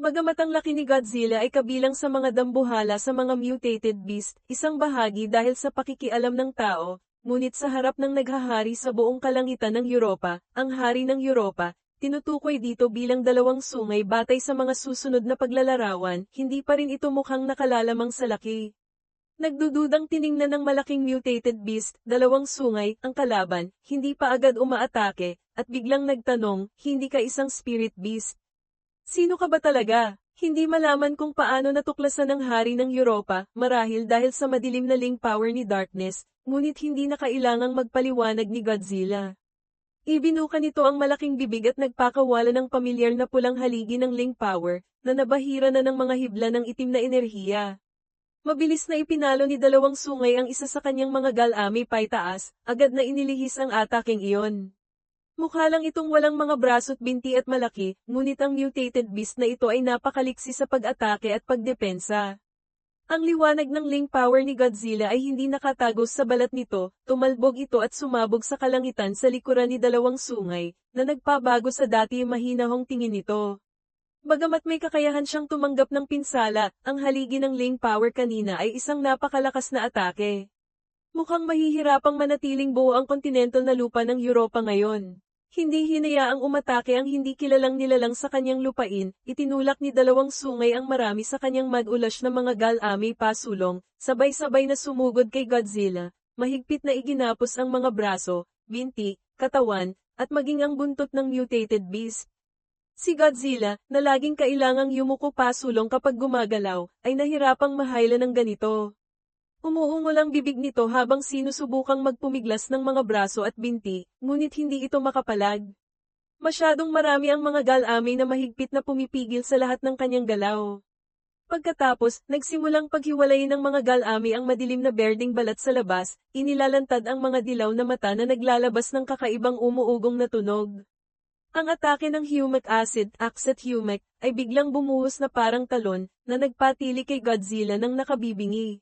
Bagamat ang laki ni Godzilla ay kabilang sa mga dambuhala sa mga mutated beast, isang bahagi dahil sa pakikialam ng tao, ngunit sa harap ng naghahari sa buong kalangitan ng Europa, ang hari ng Europa, tinutukoy dito bilang dalawang sungay batay sa mga susunod na paglalarawan, hindi pa rin ito mukhang nakalalamang sa laki. Nagdududang tiningnan ng malaking mutated beast, dalawang sungay, ang kalaban, hindi pa agad umaatake, at biglang nagtanong, hindi ka isang spirit beast? Sino ka ba talaga? Hindi malaman kung paano natuklasan ng hari ng Europa, marahil dahil sa madilim na link power ni Darkness, ngunit hindi na kailangang magpaliwanag ni Godzilla. Ibinuka nito ang malaking bibig at nagpakawala ng pamilyar na pulang haligi ng link power, na nabahira na ng mga hibla ng itim na enerhiya. Mabilis na ipinalo ni dalawang sungay ang isa sa kanyang mga galami paitaas, agad na inilihis ang ataking iyon. Mukha lang itong walang mga braso't binti at malaki, ngunit ang mutated beast na ito ay napakaliksi sa pag-atake at pagdepensa. Ang liwanag ng link power ni Godzilla ay hindi nakatagos sa balat nito, tumalbog ito at sumabog sa kalangitan sa likuran ni dalawang sungay, na nagpabago sa dati mahinahong tingin nito. Bagamat may kakayahan siyang tumanggap ng pinsala, ang haligi ng link power kanina ay isang napakalakas na atake. Mukhang mahihirapang manatiling buo ang kontinental na lupa ng Europa ngayon. Hindi hinayaang umatake ang hindi kilalang nilalang sa kanyang lupain, itinulak ni dalawang sungay ang marami sa kanyang mag-ulash na mga galami pasulong, sabay-sabay na sumugod kay Godzilla, mahigpit na iginapos ang mga braso, binti, katawan, at maging ang buntot ng mutated beast. Si Godzilla, na laging kailangang yumuko pasulong kapag gumagalaw, ay nahirapang mahayla ng ganito. Umuungol ang bibig nito habang sinusubukang magpumiglas ng mga braso at binti, ngunit hindi ito makapalag. Masyadong marami ang mga galami na mahigpit na pumipigil sa lahat ng kanyang galaw. Pagkatapos, nagsimulang paghiwalayin ng mga galami ang madilim na berdeng balat sa labas, inilalantad ang mga dilaw na mata na naglalabas ng kakaibang umuugong na tunog. Ang atake ng humic acid, Axet humic, ay biglang bumuhos na parang talon, na nagpatili kay Godzilla ng nakabibingi.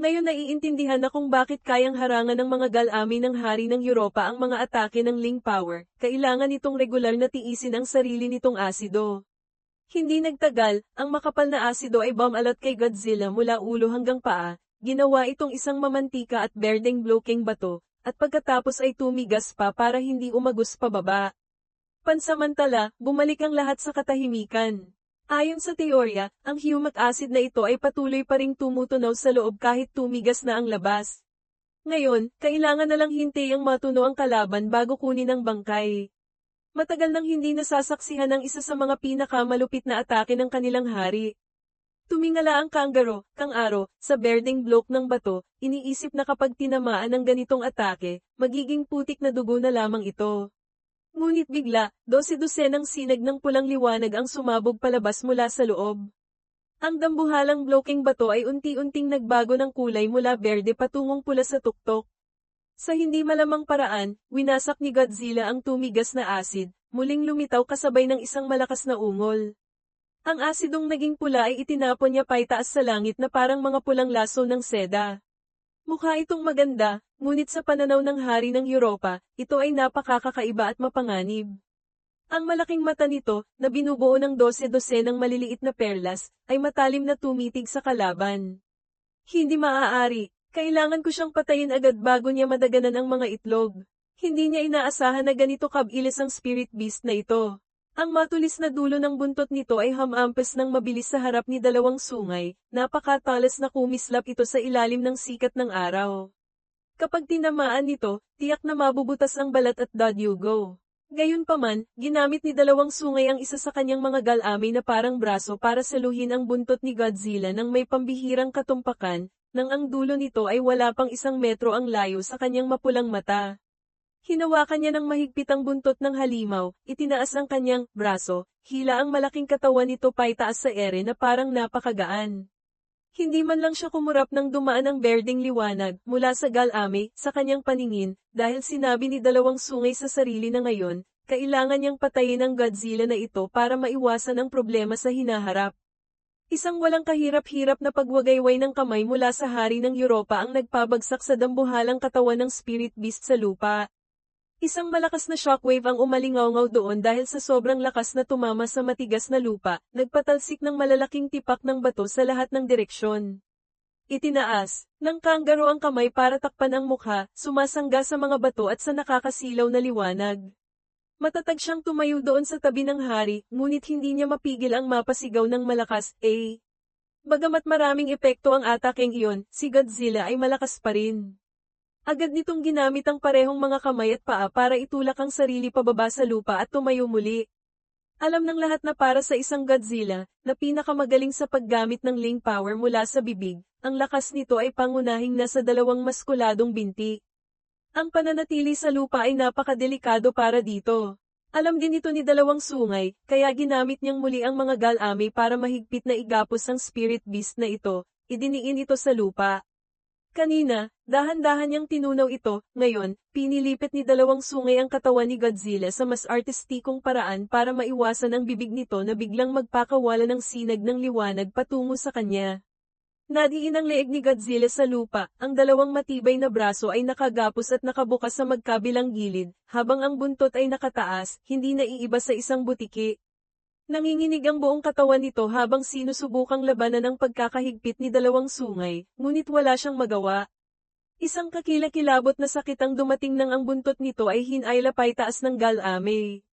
Ngayon naiintindihan na kung bakit kayang harangan ng mga galami ng hari ng Europa ang mga atake ng link power, kailangan itong regular na tiisin ang sarili nitong asido. Hindi nagtagal, ang makapal na asido ay bumalot kay Godzilla mula ulo hanggang paa, ginawa itong isang mamantika at berdeng bloking bato, at pagkatapos ay tumigas pa para hindi umagos pababa. Pansamantala, bumalik ang lahat sa katahimikan. Ayon sa teorya, ang humic acid na ito ay patuloy pa ring tumutunaw sa loob kahit tumigas na ang labas. Ngayon, kailangan na lang hintay ang matuno ang kalaban bago kunin ang bangkay. Matagal nang hindi nasasaksihan ang isa sa mga pinakamalupit na atake ng kanilang hari. Tumingala ang kang-aro, sa berdeng blok ng bato, iniisip na kapag tinamaan ng ganitong atake, magiging putik na dugo na lamang ito. Ngunit bigla, 12-dosenang sinag ng pulang liwanag ang sumabog palabas mula sa loob. Ang dambuhalang bloking bato ay unti-unting nagbago ng kulay mula berde patungong pula sa tuktok. Sa hindi malamang paraan, winasak ni Godzilla ang tumigas na acid, muling lumitaw kasabay ng isang malakas na ungol. Ang asidong naging pula ay itinapon niya paitaas sa langit na parang mga pulang laso ng seda. Mukha itong maganda, ngunit sa pananaw ng hari ng Europa, ito ay napakakakaiba at mapanganib. Ang malaking mata nito, na binubuo ng 12-dosenang maliliit na perlas, ay matalim na tumitig sa kalaban. Hindi maaari, kailangan ko siyang patayin agad bago niya madaganan ang mga itlog. Hindi niya inaasahan na ganito kabilis ang spirit beast na ito. Ang matulis na dulo ng buntot nito ay hamampes ng mabilis sa harap ni dalawang sungay, napakatalas na kumislap ito sa ilalim ng sikat ng araw. Kapag tinamaan nito, tiyak na mabubutas ang balat at dadyugo. Gayunpaman, ginamit ni dalawang sungay ang isa sa kanyang mga galami na parang braso para saluhin ang buntot ni Godzilla nang may pambihirang katumpakan, nang ang dulo nito ay wala pang 1 metro ang layo sa kanyang mapulang mata. Hinawakan niya ng mahigpit ang buntot ng halimaw, itinaas ang kanyang braso, hila ang malaking katawan nito paitaas sa ere na parang napakagaan. Hindi man lang siya kumurap nang dumaan ang berdeng liwanag mula sa galami sa kanyang paningin, dahil sinabi ni dalawang sungay sa sarili na ngayon, kailangan niyang patayin ang Godzilla na ito para maiwasan ang problema sa hinaharap. Isang walang kahirap-hirap na pagwagayway ng kamay mula sa hari ng Europa ang nagpabagsak sa dambuhalang katawan ng spirit beast sa lupa. Isang malakas na shockwave ang umalingaw doon dahil sa sobrang lakas na tumama sa matigas na lupa, nagpatalsik ng malalaking tipak ng bato sa lahat ng direksyon. Itinaas ng kangaroo ang kamay para takpan ang mukha, sumasangga sa mga bato at sa nakakasilaw na liwanag. Matatag siyang tumayo doon sa tabi ng hari, ngunit hindi niya mapigil ang mapasigaw ng malakas, eh. Bagamat maraming epekto ang atakeng iyon, si Godzilla ay malakas pa rin. Agad nitong ginamit ang parehong mga kamay at paa para itulak ang sarili pababa sa lupa at tumayo muli. Alam ng lahat na para sa isang Godzilla, na pinakamagaling sa paggamit ng Ling Power mula sa bibig, ang lakas nito ay pangunahing nasa dalawang maskuladong binti. Ang pananatili sa lupa ay napakadelikado para dito. Alam din ito ni Dalawang Sungay, kaya ginamit niyang muli ang mga galami para mahigpit na igapos ang spirit beast na ito, idiniin ito sa lupa. Kanina, dahan-dahan niyang tinunaw ito, ngayon, pinilipit ni Dalawang Sungay ang katawan ni Godzilla sa mas artistikong paraan para maiwasan ang bibig nito na biglang magpakawala ng sinag ng liwanag patungo sa kanya. Nadiin ang leeg ni Godzilla sa lupa, ang dalawang matibay na braso ay nakagapos at nakabukas sa magkabilang gilid, habang ang buntot ay nakataas, hindi naiiba sa isang butiki. Nanginginig ang buong katawan nito habang sinusubukang labanan ang pagkakahigpit ni Dalawang Sungay, ngunit wala siyang magawa. Isang kakilakilabot na sakit ang dumating nang ang buntot nito ay hinaylapay taas ng galame.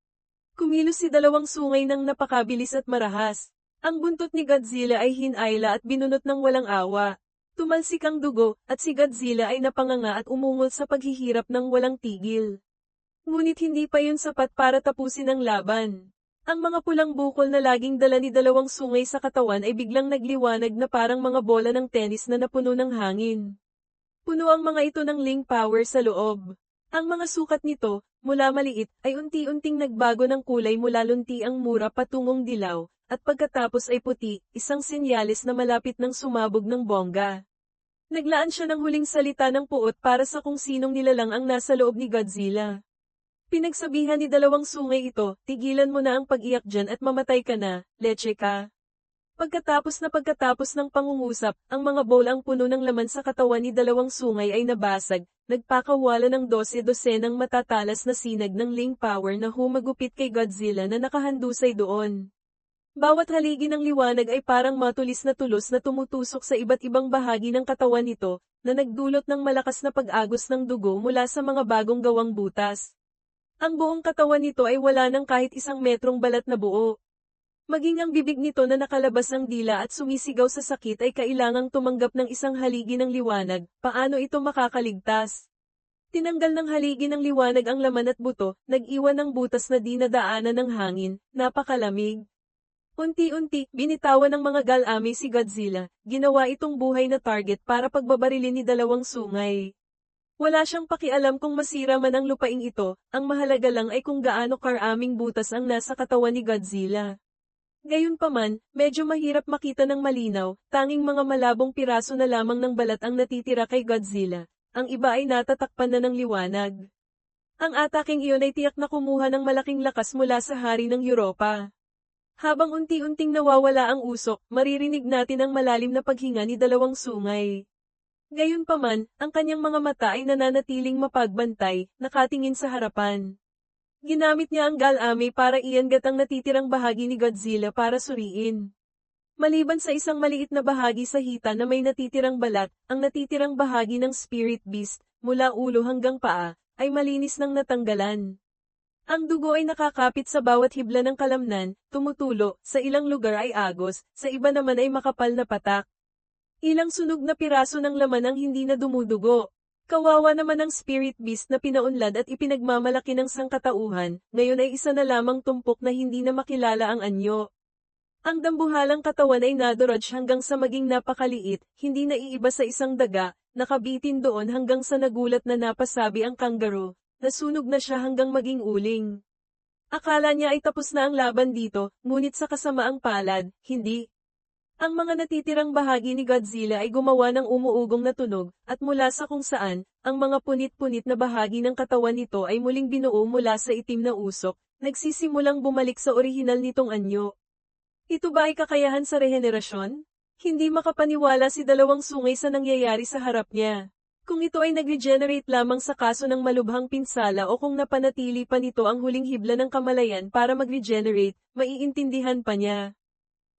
Kumilos si Dalawang Sungay ng napakabilis at marahas. Ang buntot ni Godzilla ay hinayla at binunot ng walang awa. Tumalsik ang dugo, at si Godzilla ay napanganga at umungol sa paghihirap ng walang tigil. Ngunit hindi pa yun sapat para tapusin ang laban. Ang mga pulang bukol na laging dala ni Dalawang Sungay sa katawan ay biglang nagliwanag na parang mga bola ng tennis na napuno ng hangin. Puno ang mga ito ng Ling Power sa loob. Ang mga sukat nito, mula maliit, ay unti-unting nagbago ng kulay mula luntiang mura patungong dilaw, at pagkatapos ay puti, isang senyales na malapit ng sumabog ng bongga. Naglaan siya ng huling salita ng puot para sa kung sinong nilalang ang nasa loob ni Godzilla. Pinagsabihan ni Dalawang Sungay ito, tigilan mo na ang pag-iyak dyan at mamatay ka na, leche ka. Pagkatapos ng pangungusap, ang mga bowl ang puno ng laman sa katawan ni Dalawang Sungay ay nabasag, nagpakawala ng 12-dosenang matatalas na sinag ng Ling Power na humagupit kay Godzilla na nakahandusay doon. Bawat haligi ng liwanag ay parang matulis na tulos na tumutusok sa iba't ibang bahagi ng katawan nito, na nagdulot ng malakas na pag-agos ng dugo mula sa mga bagong gawang butas. Ang buong katawan nito ay wala ng kahit isang metrong balat na buo. Maging ang bibig nito na nakalabas ang dila at sumisigaw sa sakit ay kailangang tumanggap ng isang haligi ng liwanag, paano ito makakaligtas? Tinanggal ng haligi ng liwanag ang laman at buto, nag-iwan ng butas na di nadaanan ng hangin, napakalamig. Unti-unti, binitawan ng mga galami si Godzilla, ginawa itong buhay na target para pagbabarilin ni Dalawang Sungay. Wala siyang pakialam kung masira man ang lupaing ito, ang mahalaga lang ay kung gaano karaming butas ang nasa katawan ni Godzilla. Gayunpaman, medyo mahirap makita ng malinaw, tanging mga malabong piraso na lamang ng balat ang natitira kay Godzilla, ang iba ay natatakpan na ng liwanag. Ang ataking iyon ay tiyak na kumuha ng malaking lakas mula sa hari ng Europa. Habang unti-unting nawawala ang usok, maririnig natin ang malalim na paghinga ni Dalawang Sungay. Gayunpaman, ang kanyang mga mata ay nananatiling mapagbantay, nakatingin sa harapan. Ginamit niya ang galame para iangat ang natitirang bahagi ni Godzilla para suriin. Maliban sa isang maliit na bahagi sa hita na may natitirang balat, ang natitirang bahagi ng spirit beast, mula ulo hanggang paa, ay malinis nang natanggalan. Ang dugo ay nakakapit sa bawat hibla ng kalamnan, tumutulo, sa ilang lugar ay agos, sa iba naman ay makapal na patak. Ilang sunog na piraso ng laman ang hindi na dumudugo. Kawawa naman ang spirit beast na pinaunlad at ipinagmamalaki ng sangkatauhan, ngayon ay isa na lamang tumpok na hindi na makilala ang anyo. Ang dambuhalang katawan ay nadurage hanggang sa maging napakaliit, hindi na iiba sa isang daga, nakabitin doon hanggang sa nagulat na napasabi ang kangaroo, nasunog na siya hanggang maging uling. Akala niya ay tapos na ang laban dito, ngunit sa kasamaang palad, hindi. Ang mga natitirang bahagi ni Godzilla ay gumawa ng umuugong na tunog, at mula sa kung saan, ang mga punit-punit na bahagi ng katawan nito ay muling binuo mula sa itim na usok, nagsisimulang bumalik sa orihinal nitong anyo. Ito ba ay kakayahan sa rehenerasyon? Hindi makapaniwala si Dalawang Sungay sa nangyayari sa harap niya. Kung ito ay nag-regenerate lamang sa kaso ng malubhang pinsala o kung napanatili pa nito ang huling hibla ng kamalayan para mag-regenerate, maiintindihan pa niya.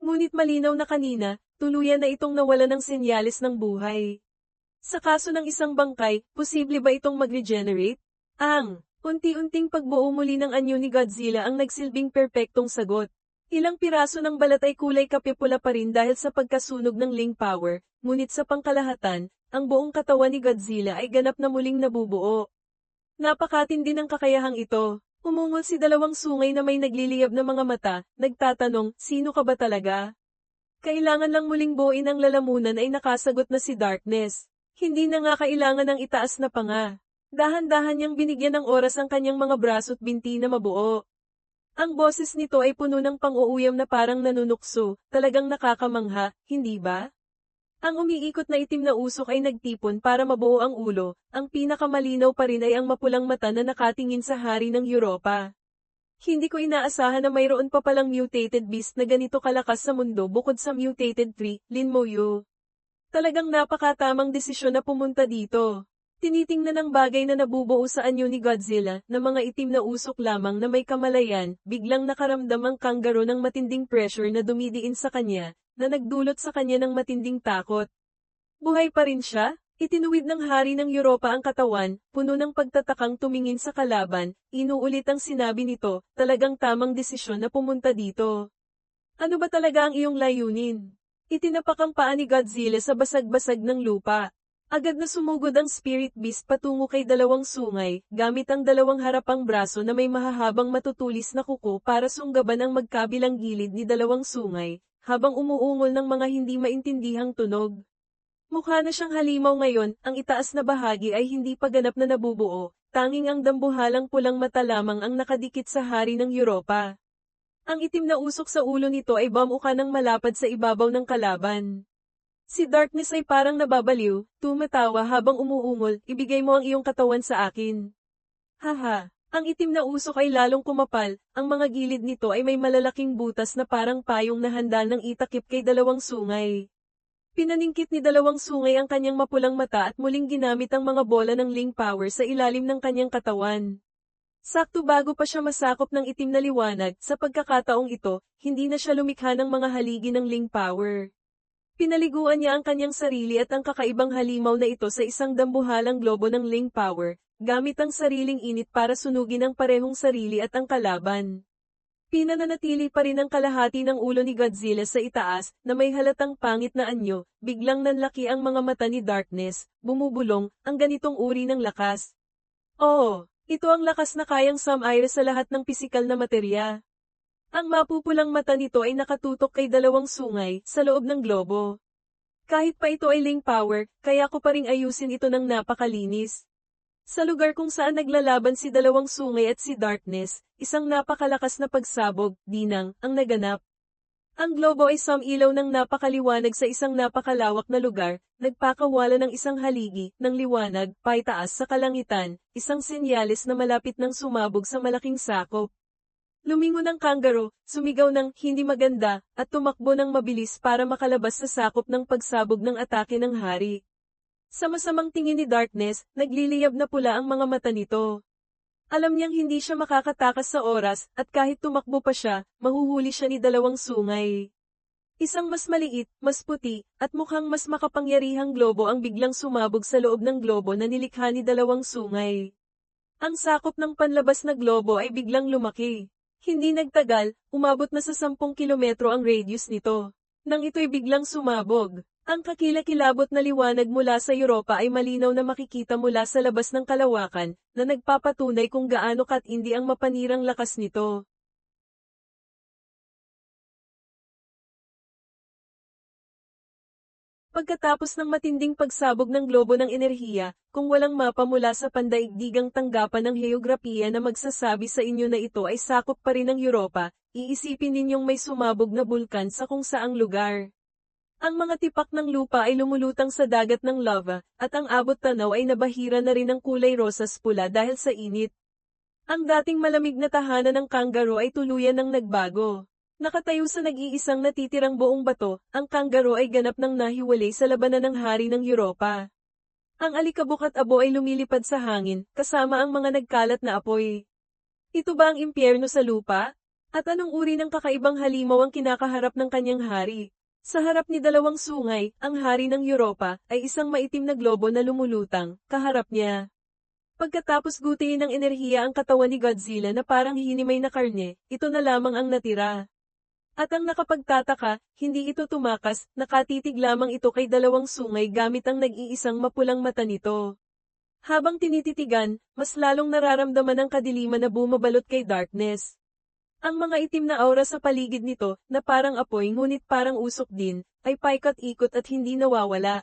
Ngunit malinaw na kanina, tuluyan na itong nawala ng senyales ng buhay. Sa kaso ng isang bangkay, posible ba itong mag-regenerate? Ang unti-unting pagbuo muli ng anyo ni Godzilla ang nagsilbing perpektong sagot. Ilang piraso ng balat ay kulay kape-pula pa rin dahil sa pagkasunog ng Ling Power, ngunit sa pangkalahatan, ang buong katawan ni Godzilla ay ganap na muling nabubuo. Napakatindi ng kakayahang ito. Umungol si dalawang sungay na may nagliliyab na mga mata, nagtatanong, sino ka ba talaga? Kailangan lang muling buuin ang lalamunan ay nakasagot na si Darkness. Hindi na nga kailangan ng itaas na panga. Dahan-dahan niyang binigyan ng oras ang kanyang mga braso't binti na mabuo. Ang boses nito ay puno ng pang-uuyam na parang nanunukso, talagang nakakamangha, hindi ba? Ang umiikot na itim na usok ay nagtipon para mabuo ang ulo, ang pinakamalinaw pa rin ay ang mapulang mata na nakatingin sa hari ng Europa. Hindi ko inaasahan na mayroon pa palang mutated beast na ganito kalakas sa mundo bukod sa mutated tree, Lin Moyu. Talagang napakatamang desisyon na pumunta dito. Tinitingnan ang bagay na nabubuo sa anyo ni Godzilla, na mga itim na usok lamang na may kamalayan, biglang nakaramdam ang kangaroo ng matinding pressure na dumidiin sa kanya, na nagdulot sa kanya ng matinding takot. Buhay pa rin siya? Itinuwid ng hari ng Europa ang katawan, puno ng pagtatakang tumingin sa kalaban, inuulit ang sinabi nito, talagang tamang desisyon na pumunta dito. Ano ba talaga ang iyong layunin? Itinapak ang paa ni Godzilla sa basag-basag ng lupa. Agad na sumugod ang spirit beast patungo kay dalawang sungay, gamit ang dalawang harapang braso na may mahahabang matutulis na kuko para sunggaban ang magkabilang gilid ni dalawang sungay, habang umuungol ng mga hindi maintindihang tunog. Mukha na siyang halimaw ngayon, ang itaas na bahagi ay hindi pa ganap na nabubuo, tanging ang dambuhalang pulang mata lamang ang nakadikit sa hari ng Europa. Ang itim na usok sa ulo nito ay bamuka ng malapad sa ibabaw ng kalaban. Si Darkness ay parang nababaliw, tumatawa habang umuungol, ibigay mo ang iyong katawan sa akin. Haha, ang itim na usok ay lalong kumapal, ang mga gilid nito ay may malalaking butas na parang payong na handa ng itakip kay dalawang sungay. Pinaningkit ni dalawang sungay ang kanyang mapulang mata at muling ginamit ang mga bola ng Ling Power sa ilalim ng kanyang katawan. Sakto bago pa siya masakop ng itim na liwanag, sa pagkakataong ito, hindi na siya lumikha ng mga haligi ng Ling Power. Pinaliguan niya ang kanyang sarili at ang kakaibang halimaw na ito sa isang dambuhalang globo ng Ling Power, gamit ang sariling init para sunugin ang parehong sarili at ang kalaban. Pinananatili pa rin ang kalahati ng ulo ni Godzilla sa itaas, na may halatang pangit na anyo, biglang nanlaki ang mga mata ni Darkness, bumubulong, ang ganitong uri ng lakas. Oo, ito ang lakas na kayang samaire sa lahat ng pisikal na materya. Ang mapupulang mata nito ay nakatutok kay dalawang sungay, sa loob ng globo. Kahit pa ito ay Ling Power, kaya ko pa ring ayusin ito ng napakalinis. Sa lugar kung saan naglalaban si dalawang sungay at si Darkness, isang napakalakas na pagsabog, dinang, ang naganap. Ang globo ay samilaw ng napakaliwanag sa isang napakalawak na lugar, nagpakawala ng isang haligi, ng liwanag, paitaas sa kalangitan, isang senyales na malapit ng sumabog sa malaking sakop. Lumingon ang kangaroo, sumigaw ng hindi maganda, at tumakbo ng mabilis para makalabas sa sakop ng pagsabog ng atake ng hari. Sa masamang tingin ni Darkness, nagliliyab na pula ang mga mata nito. Alam niyang hindi siya makakatakas sa oras, at kahit tumakbo pa siya, mahuhuli siya ni dalawang sungay. Isang mas maliit, mas puti, at mukhang mas makapangyarihang globo ang biglang sumabog sa loob ng globo na nilikha ni dalawang sungay. Ang sakop ng panlabas na globo ay biglang lumaki. Hindi nagtagal, umabot na sa 10 kilometro ang radius nito. Nang ito'y biglang sumabog, ang kakilakilabot na liwanag mula sa Europa ay malinaw na makikita mula sa labas ng kalawakan, na nagpapatunay kung gaano katindi ang mapanirang lakas nito. Pagkatapos ng matinding pagsabog ng globo ng enerhiya, kung walang mapa mula sa pandaigdigang tanggapan ng heograpiya na magsasabi sa inyo na ito ay sakop pa rin ng Europa, iisipin ninyong may sumabog na bulkan sa kung saang lugar. Ang mga tipak ng lupa ay lumulutang sa dagat ng lava, at ang abot tanaw ay nabahira na rin ng kulay rosas pula dahil sa init. Ang dating malamig na tahanan ng kangaroo ay tuluyan ng nagbago. Nakatayo sa nag-iisang natitirang buong bato, ang kangaroo ay ganap ng nahiwalay sa labanan ng hari ng Europa. Ang alikabok at abo ay lumilipad sa hangin, kasama ang mga nagkalat na apoy. Ito ba ang impyerno sa lupa? At anong uri ng kakaibang halimaw ang kinakaharap ng kanyang hari? Sa harap ni dalawang sungay, ang hari ng Europa, ay isang maitim na globo na lumulutang, kaharap niya. Pagkatapos gutihin ng enerhiya ang katawan ni Godzilla na parang hinimay na karne, ito na lamang ang natira. At ang nakapagtataka, hindi ito tumakas, nakatitig lamang ito kay dalawang sungay gamit ang nag-iisang mapulang mata nito. Habang tinititigan, mas lalong nararamdaman ang kadiliman na bumabalot kay Darkness. Ang mga itim na aura sa paligid nito, na parang apoy ngunit parang usok din, ay paikot-ikot at hindi nawawala.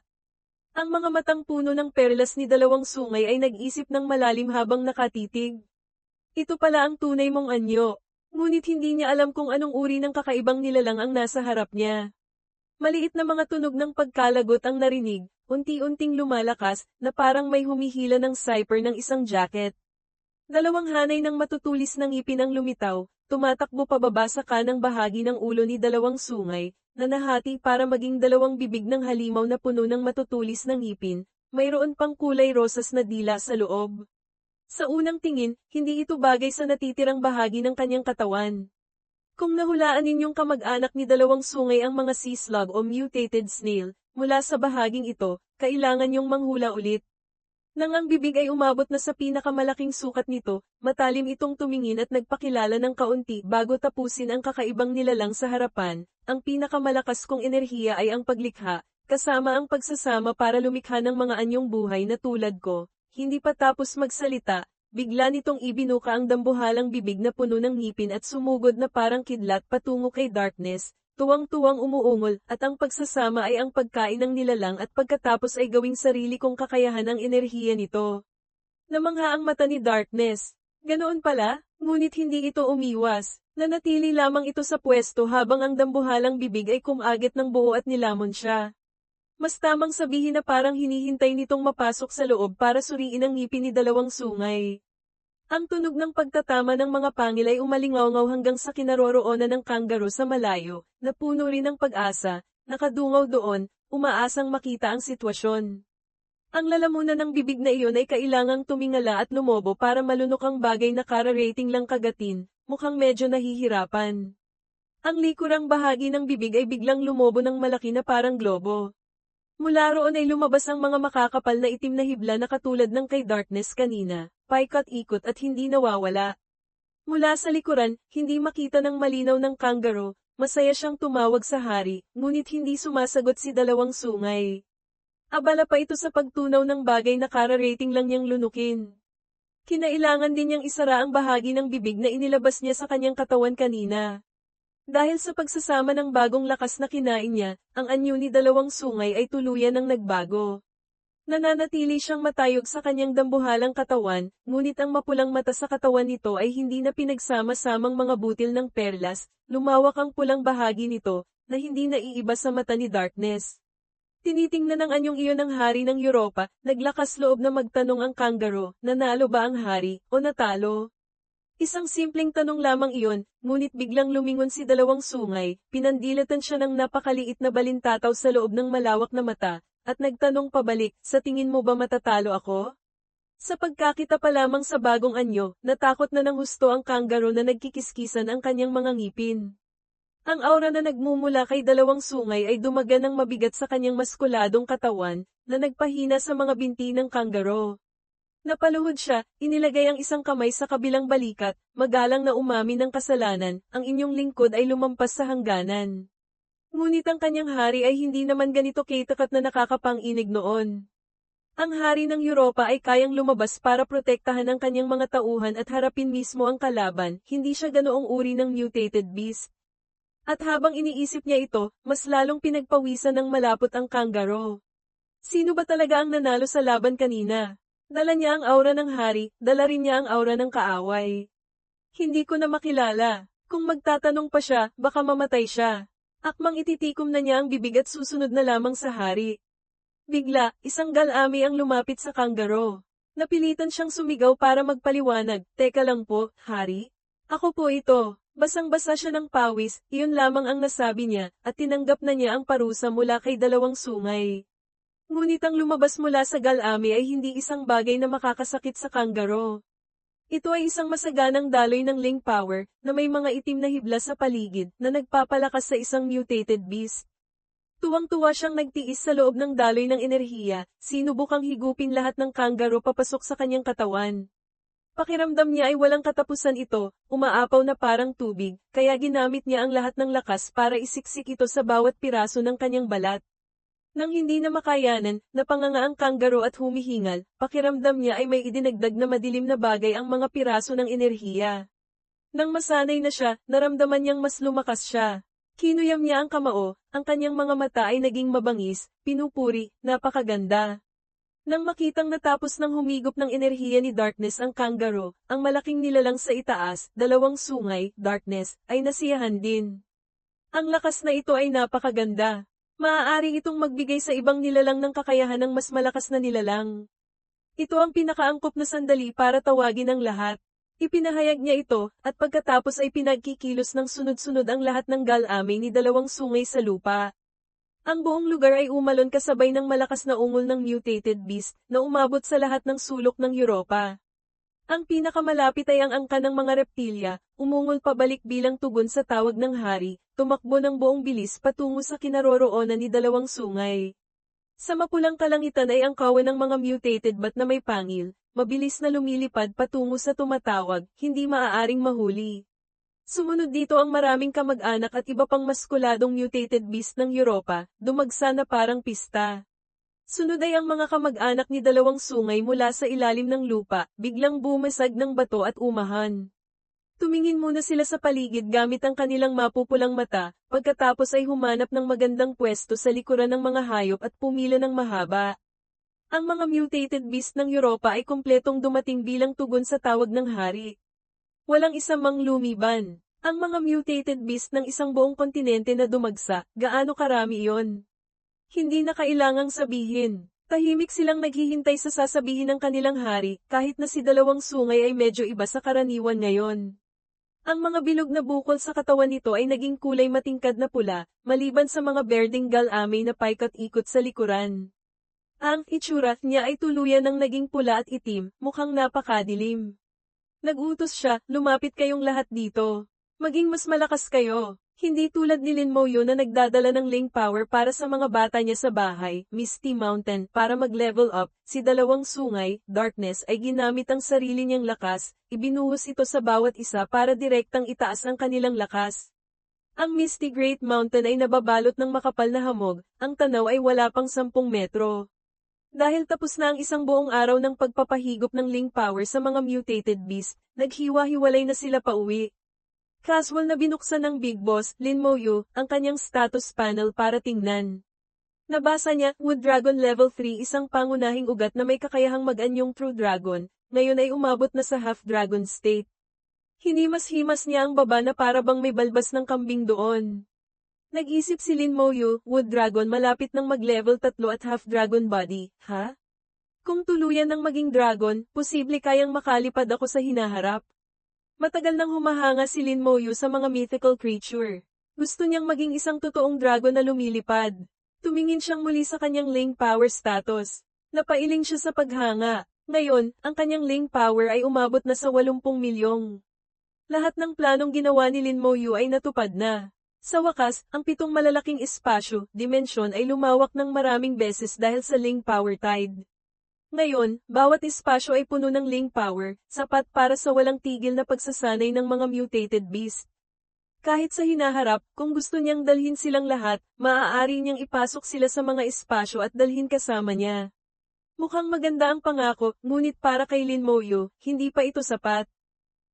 Ang mga matang puno ng perlas ni dalawang sungay ay nag-isip ng malalim habang nakatitig. Ito pala ang tunay mong anyo. Ngunit hindi niya alam kung anong uri ng kakaibang nilalang ang nasa harap niya. Maliit na mga tunog ng pagkalagot ang narinig, unti-unting lumalakas, na parang may humihila ng zipper ng isang jacket. Dalawang hanay ng matutulis ng ngipin ang lumitaw, tumatakbo pababa sa kanang bahagi ng ulo ni dalawang sungay, na nahati para maging dalawang bibig ng halimaw na puno ng matutulis ng ngipin, mayroon pang kulay rosas na dila sa loob. Sa unang tingin, hindi ito bagay sa natitirang bahagi ng kanyang katawan. Kung nahulaan ninyong kamag-anak ni dalawang sungay ang mga sea slug o mutated snail, mula sa bahaging ito, kailangan niyong manghula ulit. Nang ang bibig ay umabot na sa pinakamalaking sukat nito, matalim itong tumingin at nagpakilala ng kaunti bago tapusin ang kakaibang nilalang sa harapan. Ang pinakamalakas kong enerhiya ay ang paglikha, kasama ang pagsasama para lumikha ng mga anyong buhay na tulad ko. Hindi pa tapos magsalita, bigla nitong ibinuka ang dambuhalang bibig na puno ng ngipin at sumugod na parang kidlat patungo kay Darkness. Tuwang-tuwang umuungol, at ang pagsasama ay ang pagkain ng nilalang at pagkatapos ay gawing sarili kong kakayahan ang enerhiya nito. Namangha ang mata ni Darkness. Ganoon pala, ngunit hindi ito umiwas. Nanatili lamang ito sa pwesto habang ang dambuhalang bibig ay kumagit ng buo at nilamon siya. Mas tamang sabihin na parang hinihintay nitong mapasok sa loob para suriin ang ngipin ni dalawang sungay. Ang tunog ng pagtatama ng mga pangil ay umalingaw-ngaw hanggang sa kinaroroonan ng kangaroo sa malayo, na puno rin ng pag-asa, nakadungaw doon, umaasang makita ang sitwasyon. Ang lalamunan ng bibig na iyon ay kailangang tumingala at lumobo para malunok ang bagay na kararating lang kagatin, mukhang medyo nahihirapan. Ang likurang bahagi ng bibig ay biglang lumobo ng malaki na parang globo. Mula roon ay lumabas ang mga makakapal na itim na hibla na katulad ng kay Darkness kanina, paikot-ikot at hindi nawawala. Mula sa likuran, hindi makita ng malinaw ng kangaroo, masaya siyang tumawag sa hari, ngunit hindi sumasagot si dalawang sungay. Abala pa ito sa pagtunaw ng bagay na kararating lang niyang lunukin. Kinailangan din niyang isara ang bahagi ng bibig na inilabas niya sa kanyang katawan kanina. Dahil sa pagsasama ng bagong lakas na kinain niya, ang anyo ni dalawang sungay ay tuluyan ng nagbago. Nananatili siyang matayog sa kanyang dambuhalang katawan, ngunit ang mapulang mata sa katawan nito ay hindi na pinagsama-samang mga butil ng perlas, lumawak ang pulang bahagi nito, na hindi naiiba sa mata ni Darkness. Tinitingnan ng anyong iyon ng hari ng Europa, naglakas loob na magtanong ang kangaroo, nanalo ba ang hari, o natalo? Isang simpleng tanong lamang iyon, ngunit biglang lumingon si dalawang sungay, pinandilatan siya ng napakaliit na balintataw sa loob ng malawak na mata, at nagtanong pabalik, sa tingin mo ba matatalo ako? Sa pagkakita pa lamang sa bagong anyo, natakot na ng husto ang kangaroo na nagkikiskisan ang kanyang mga ngipin. Ang aura na nagmumula kay dalawang sungay ay dumaga ng mabigat sa kanyang maskuladong katawan, na nagpahina sa mga binti ng kangaroo. Napaluhod siya, inilagay ang isang kamay sa kabilang balikat, magalang na umamin ng kasalanan, ang inyong lingkod ay lumampas sa hangganan. Ngunit ang kanyang hari ay hindi naman ganito kitakat na nakakapang-inig noon. Ang hari ng Europa ay kayang lumabas para protektahan ang kanyang mga tauhan at harapin mismo ang kalaban, hindi siya ganoong uri ng mutated beast. At habang iniisip niya ito, mas lalong pinagpawisan ng malapot ang kangaroo. Sino ba talaga ang nanalo sa laban kanina? Dala niya ang aura ng hari, dala rin niya ang aura ng kaaway. Hindi ko na makilala. Kung magtatanong pa siya, baka mamatay siya. Akmang ititikom na niya ang bibig at susunod na lamang sa hari. Bigla, isang galami ang lumapit sa kangaroo. Napilitan siyang sumigaw para magpaliwanag, teka lang po, hari? Ako po ito. Basang-basa siya ng pawis, iyon lamang ang nasabi niya, at tinanggap na niya ang parusa mula kay dalawang sungay. Ngunit ang lumabas mula sa galami ay hindi isang bagay na makakasakit sa kangaroo. Ito ay isang masaganang daloy ng Ling Power, na may mga itim na hibla sa paligid, na nagpapalakas sa isang mutated beast. Tuwang-tuwa siyang nagtiis sa loob ng daloy ng enerhiya, sinubukang higupin lahat ng kangaroo papasok sa kanyang katawan. Pakiramdam niya ay walang katapusan ito, umaapaw na parang tubig, kaya ginamit niya ang lahat ng lakas para isiksik ito sa bawat piraso ng kanyang balat. Nang hindi na makayanan, napanganga ang kangaroo at humihingal, pakiramdam niya ay may idinagdag na madilim na bagay ang mga piraso ng enerhiya. Nang masanay na siya, naramdaman niyang mas lumakas siya. Kinuyam niya ang kamao, ang kanyang mga mata ay naging mabangis, pinupuri, napakaganda. Nang makitang natapos ng humigop ng enerhiya ni Darkness ang kangaroo, ang malaking nilalang sa itaas, dalawang sungay, Darkness, ay nasiyahan din. Ang lakas na ito ay napakaganda. Maaari itong magbigay sa ibang nilalang ng kakayahan ng mas malakas na nilalang. Ito ang pinakaangkop na sandali para tawagin ang lahat. Ipinahayag niya ito, at pagkatapos ay pinagkikilos ng sunod-sunod ang lahat ng galami ni dalawang sungay sa lupa. Ang buong lugar ay umalon kasabay ng malakas na ungol ng mutated beast, na umabot sa lahat ng sulok ng Europa. Ang pinakamalapit ay ang angka ng mga reptilya, umungol pabalik bilang tugon sa tawag ng hari, tumakbo ng buong bilis patungo sa kinaroroonan ni dalawang sungay. Sa mapulang kalangitan ay ang kawan ng mga mutated bat na may pangil, mabilis na lumilipad patungo sa tumatawag, hindi maaaring mahuli. Sumunod dito ang maraming kamag-anak at iba pang maskuladong mutated beast ng Europa, dumagsa na parang pista. Sunod ay ang mga kamag-anak ni dalawang sungay mula sa ilalim ng lupa, biglang bumasag ng bato at umahan. Tumingin muna sila sa paligid gamit ang kanilang mapupulang mata, pagkatapos ay humanap ng magandang pwesto sa likuran ng mga hayop at pumila ng mahaba. Ang mga mutated beast ng Europa ay kumpletong dumating bilang tugon sa tawag ng hari. Walang isang mang lumiban. Ang mga mutated beast ng isang buong kontinente na dumagsa, gaano karami iyon? Hindi na kailangang sabihin. Tahimik silang naghihintay sa sasabihin ng kanilang hari, kahit na si dalawang sungay ay medyo iba sa karaniwan ngayon. Ang mga bilog na bukol sa katawan nito ay naging kulay matingkad na pula, maliban sa mga berdeng galami na paikat-ikot sa likuran. Ang itsura niya ay tuluyan ng naging pula at itim, mukhang napakadilim. Nagutos siya, lumapit kayong lahat dito. Maging mas malakas kayo. Hindi tulad ni Lin Moyo na nagdadala ng Ling Power para sa mga bata niya sa bahay, Misty Mountain, para mag-level up, si dalawang sungay, Darkness ay ginamit ang sarili niyang lakas, ibinuhos ito sa bawat isa para direktang itaas ang kanilang lakas. Ang Misty Great Mountain ay nababalot ng makapal na hamog, ang tanaw ay wala pang 10 metro. Dahil tapos na ang isang buong araw ng pagpapahigop ng Ling Power sa mga mutated beast, naghiwa-hiwalay na sila pauwi. Casual na binuksan ng Big Boss, Lin Moyo, ang kanyang status panel para tingnan. Nabasa niya, Wood Dragon Level 3 isang pangunahing ugat na may kakayahang mag-anyong True Dragon, ngayon ay umabot na sa Half Dragon state. Hinimas-himas niya ang baba na para bang may balbas ng kambing doon. Nag-isip si Lin Moyo, Wood Dragon malapit ng mag-level 3 at Half Dragon body, ha? Kung tuluyan ng maging dragon, posible kayang makalipad ako sa hinaharap. Matagal nang humahanga si Lin Moyo sa mga mythical creature. Gusto niyang maging isang totoong dragon na lumilipad. Tumingin siyang muli sa kanyang Ling Power status. Napailing siya sa paghanga. Ngayon, ang kanyang Ling Power ay umabot na sa 80 milyong. Lahat ng planong ginawa ni Lin Moyo ay natupad na. Sa wakas, ang 7 malalaking espasyo, dimensyon ay lumawak ng maraming beses dahil sa Ling Power Tide. Ngayon, bawat espasyo ay puno ng Ling Power, sapat para sa walang tigil na pagsasanay ng mga mutated beast. Kahit sa hinaharap, kung gusto niyang dalhin silang lahat, maaari niyang ipasok sila sa mga espasyo at dalhin kasama niya. Mukhang maganda ang pangako, ngunit para kay Lin Moyo, hindi pa ito sapat.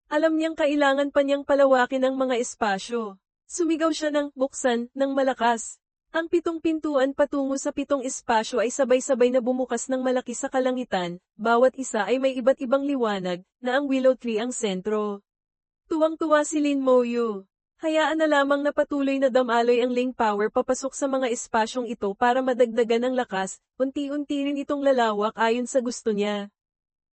Alam niyang kailangan pa niyang palawakin ang mga espasyo. Sumigaw siya ng buksan ng malakas. Ang 7 pintuan patungo sa 7 espasyo ay sabay-sabay na bumukas ng malaki sa kalangitan, bawat isa ay may iba't ibang liwanag, na ang Willow Tree ang sentro. Tuwang-tuwa si Lin Moyo. Hayaan na lamang na patuloy na damaloy ang Ling Power papasok sa mga espasyong ito para madagdagan ang lakas, unti-unti rin itong lalawak ayon sa gusto niya.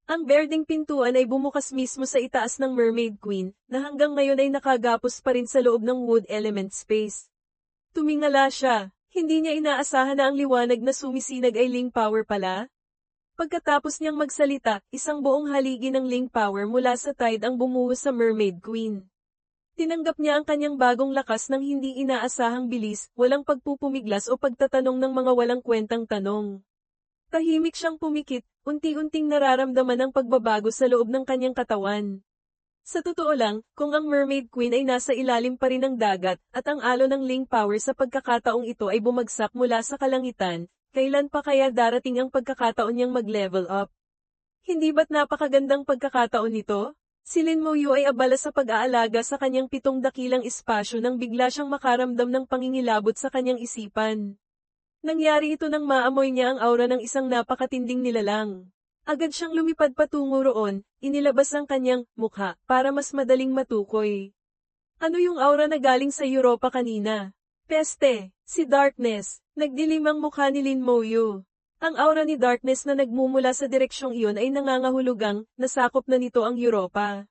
Ang berdeng pintuan ay bumukas mismo sa itaas ng Mermaid Queen, na hanggang ngayon ay nakagapos pa rin sa loob ng wood element space. Tumingala siya. Hindi niya inaasahan na ang liwanag na sumisinag ay Ling Power pala. Pagkatapos niyang magsalita, isang buong haligi ng Ling Power mula sa Tide ang bumuhos sa Mermaid Queen. Tinanggap niya ang kanyang bagong lakas ng hindi inaasahang bilis, walang pagpupumiglas o pagtatanong ng mga walang kwentang tanong. Tahimik siyang pumikit, unti-unting nararamdaman ang pagbabago sa loob ng kanyang katawan. Sa totoo lang, kung ang Mermaid Queen ay nasa ilalim pa rin ng dagat, at ang alon ng Ling Power sa pagkakataong ito ay bumagsak mula sa kalangitan, kailan pa kaya darating ang pagkakataon niyang mag-level up? Hindi ba't napakagandang pagkakataon nito? Si Lin Moyu ay abala sa pag-aalaga sa kanyang 7 dakilang espasyo nang bigla siyang makaramdam ng pangingilabot sa kanyang isipan. Nangyari ito nang maamoy niya ang aura ng isang napakatinding nilalang. Agad siyang lumipad patungo roon, inilabas ang kanyang mukha para mas madaling matukoy. Ano yung aura na galing sa Europa kanina? Peste, si Darkness, nagdilim ang mukha ni Lin Moyu. Ang aura ni Darkness na nagmumula sa direksyong iyon ay nangangahulugang, nasakop na nito ang Europa.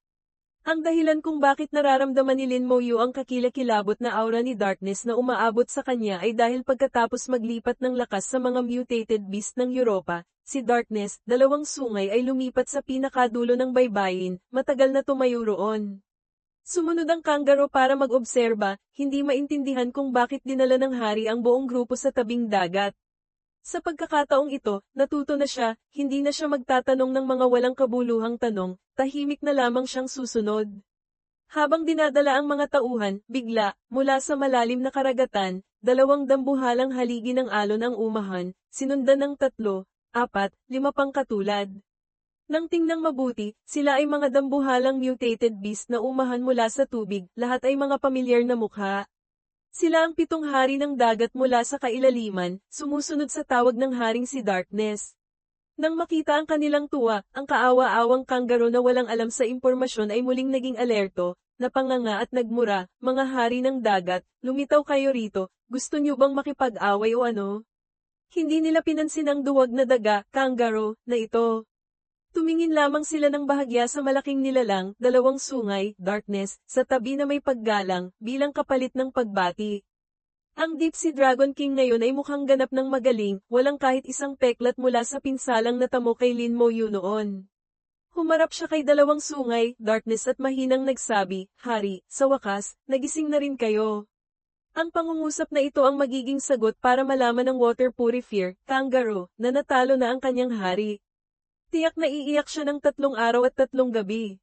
Ang dahilan kung bakit nararamdaman ni Lin Moyu ang kakilakilabot na aura ni Darkness na umaabot sa kanya ay dahil pagkatapos maglipat ng lakas sa mga mutated beast ng Europa, si Darkness, 2 sungay ay lumipat sa pinakadulo ng baybayin, matagal na tumayo roon. Sumunod ang kangaroo para mag-obserba, hindi maintindihan kung bakit dinala ng hari ang buong grupo sa tabing dagat. Sa pagkakataong ito, natuto na siya, hindi na siya magtatanong ng mga walang kabuluhang tanong, tahimik na lamang siyang susunod. Habang dinadala ang mga tauhan, bigla, mula sa malalim na karagatan, 2 dambuhalang haligi ng alon ang umahan, sinundan ng 3, 4, 5 pang katulad. Nang tingnang mabuti, sila ay mga dambuhalang mutated beast na umahan mula sa tubig, lahat ay mga pamilyar na mukha. Sila ang 7 hari ng dagat mula sa kailaliman, sumusunod sa tawag ng haring si Darkness. Nang makita ang kanilang tuwa, ang kaawa-awang kangaroo na walang alam sa impormasyon ay muling naging alerto, napanganga at nagmura, mga hari ng dagat, lumitaw kayo rito, gusto niyo bang makipag-away o ano? Hindi nila pinansin ang duwag na daga, kangaroo, na ito. Tumingin lamang sila ng bahagya sa malaking nilalang, 2 sungay, Darkness, sa tabi na may paggalang, bilang kapalit ng pagbati. Ang Deep Sea Dragon King ngayon ay mukhang ganap ng magaling, walang kahit isang peklat mula sa pinsalang natamo kay Lin Moyu noon. Humarap siya kay 2 sungay, Darkness at mahinang nagsabi, Hari, sa wakas, nagising na rin kayo. Ang pangungusap na ito ang magiging sagot para malaman ng water purifier, kangaroo, na natalo na ang kanyang hari. Tiyak na iiyak siya ng 3 araw at 3 gabi.